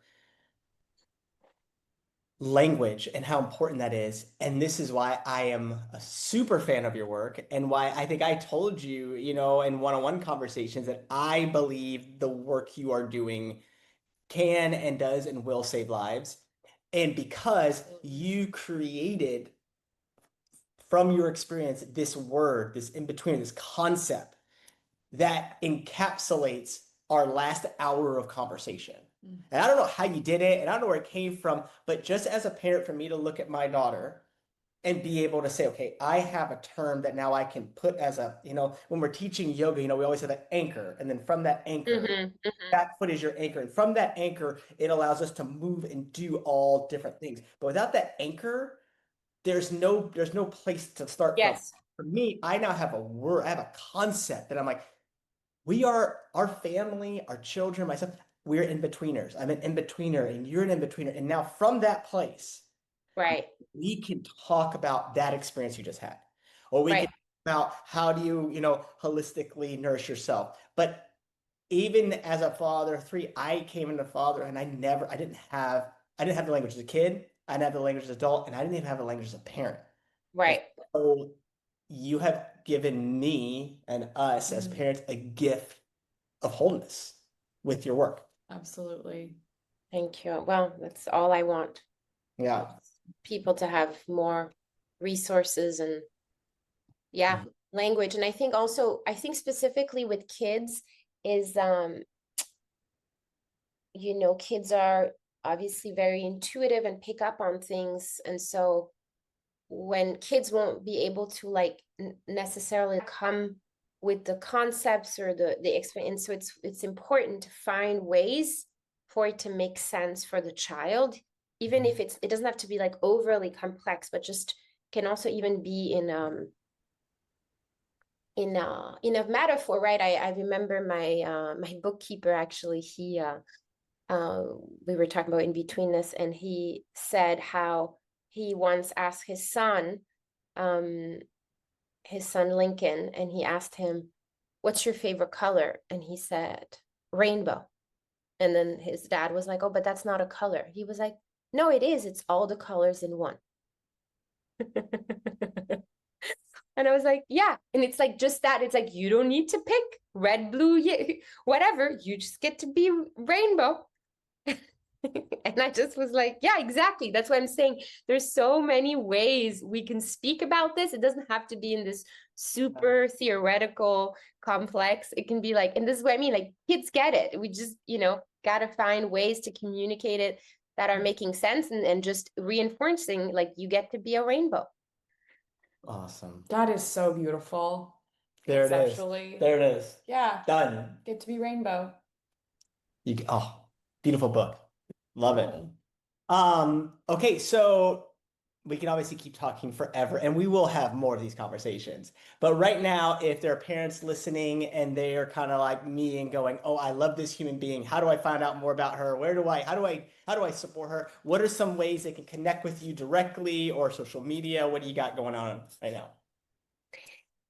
language and how important that is. And this is why I am a super fan of your work and why I think I told you, you know, in one-on-one conversations that I believe the work you are doing can and does and will save lives. And because you created from your experience this word, this in between, this concept that encapsulates our last hour of conversation. And I don't know how you did it, and I don't know where it came from, but just as a parent, for me to look at my daughter and be able to say, okay, I have a term that now I can put as a, you know, when we're teaching yoga, you know, we always have an anchor. And then from that anchor, that foot is your anchor. And from that anchor, it allows us to move and do all different things. But without that anchor, there's no place to start from. Yes. For me, I now have a word, I have a concept that I'm like, we are our family, our children, myself, we're in-betweeners. I'm an in-betweener and you're an in-betweener. And now from that place, Right. we can talk about that experience you just had. Or we can talk about how do you, you know, holistically nourish yourself. But even as a father of three, I came into father and I didn't have the language as a kid. I didn't have the language as an adult, and I didn't even have the language as a parent. Right. So you have given me and us as parents a gift of wholeness with your work. Absolutely. Thank you. Well, that's all I want. Yeah. People to have more resources and language. And I think also, I think specifically with kids is, you know, kids are obviously very intuitive and pick up on things. And so when kids won't be able to like necessarily come with the concepts or the experience, so it's important to find ways for it to make sense for the child, even if it doesn't have to be like overly complex, but just can also even be in a metaphor, right? I remember my my bookkeeper actually, he we were talking about in-betweenness, and he said how he once asked his son, his son Lincoln, and he asked him, "What's your favorite color?" And he said, "Rainbow." And then his dad was like, "Oh, but that's not a color." He was like, "No, it is. It's all the colors in one." And I was like, yeah. And it's like just that. It's like, you don't need to pick red, blue, whatever. You just get to be rainbow. And I just was like, yeah, exactly. That's what I'm saying. There's so many ways we can speak about this. It doesn't have to be in this super theoretical complex. It can be like, and this is what I mean, like kids get it. We just, got to find ways to communicate it that are making sense and just reinforcing like you get to be a rainbow. Awesome. That is so beautiful. There it is. Conceptually. There it is. Yeah. Done. Get to be rainbow. Beautiful book. Love it. Okay, so we can obviously keep talking forever, and we will have more of these conversations. But right now, if there are parents listening and they are kind of like me and going, "Oh, I love this human being. How do I find out more about her? How do I support her? What are some ways they can connect with you directly or social media? What do you got going on right now?"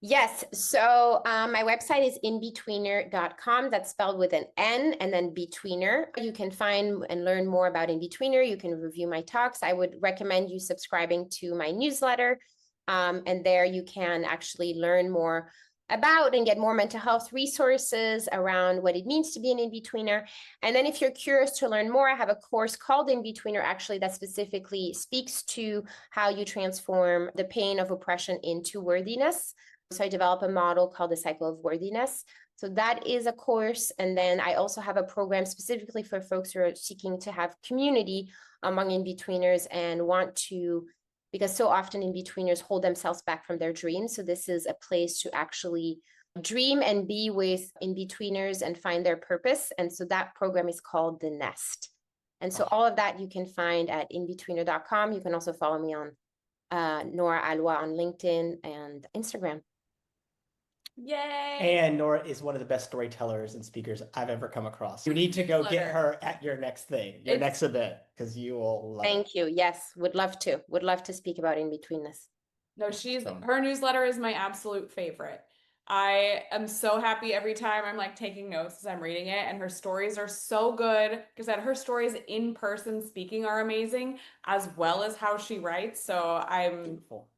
Yes. So my website is inbetweener.com. That's spelled with an N and then betweener. You can find and learn more about Inbetweener. You can review my talks. I would recommend you subscribing to my newsletter. And there you can actually learn more about and get more mental health resources around what it means to be an in-betweener. And then if you're curious to learn more, I have a course called In-Betweener actually that specifically speaks to how you transform the pain of oppression into worthiness. So I develop a model called the cycle of worthiness. So that is a course. And then I also have a program specifically for folks who are seeking to have community among in-betweeners and want to, because so often in-betweeners hold themselves back from their dreams. So this is a place to actually dream and be with in-betweeners and find their purpose. And so that program is called The Nest. And so all of that you can find at inbetweener.com. You can also follow me on Nora Alwah on LinkedIn and Instagram. Yay. And Nora is one of the best storytellers and speakers I've ever come across. You need to go get her at your next thing, your next event, because you will love it. Thank you. Yes, would love to. Would love to speak about In-Betweenness. No, her newsletter is my absolute favorite. I am so happy every time I'm like taking notes as I'm reading it, and her stories are so good because her stories in person speaking are amazing, as well as how she writes. So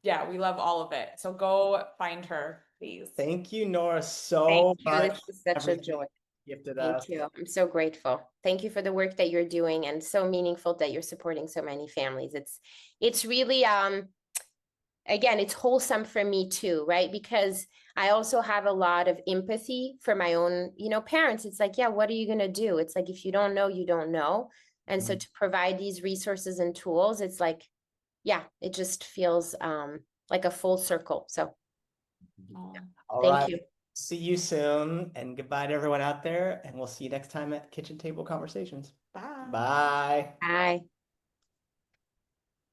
yeah, we love all of it. So go find her, please. Thank you, Nora, so much. This is such a joy. Thank you. I'm so grateful. Thank you for the work that you're doing, and so meaningful that you're supporting so many families. It's really again, it's wholesome for me too, right? Because I also have a lot of empathy for my own, parents. It's like, yeah, what are you going to do? It's like, if you don't know, you don't know. And so to provide these resources and tools, it's like, yeah, it just feels like a full circle. So thank you. See you soon, and goodbye to everyone out there. And we'll see you next time at Kitchen Table Conversations. Bye. Bye. Bye.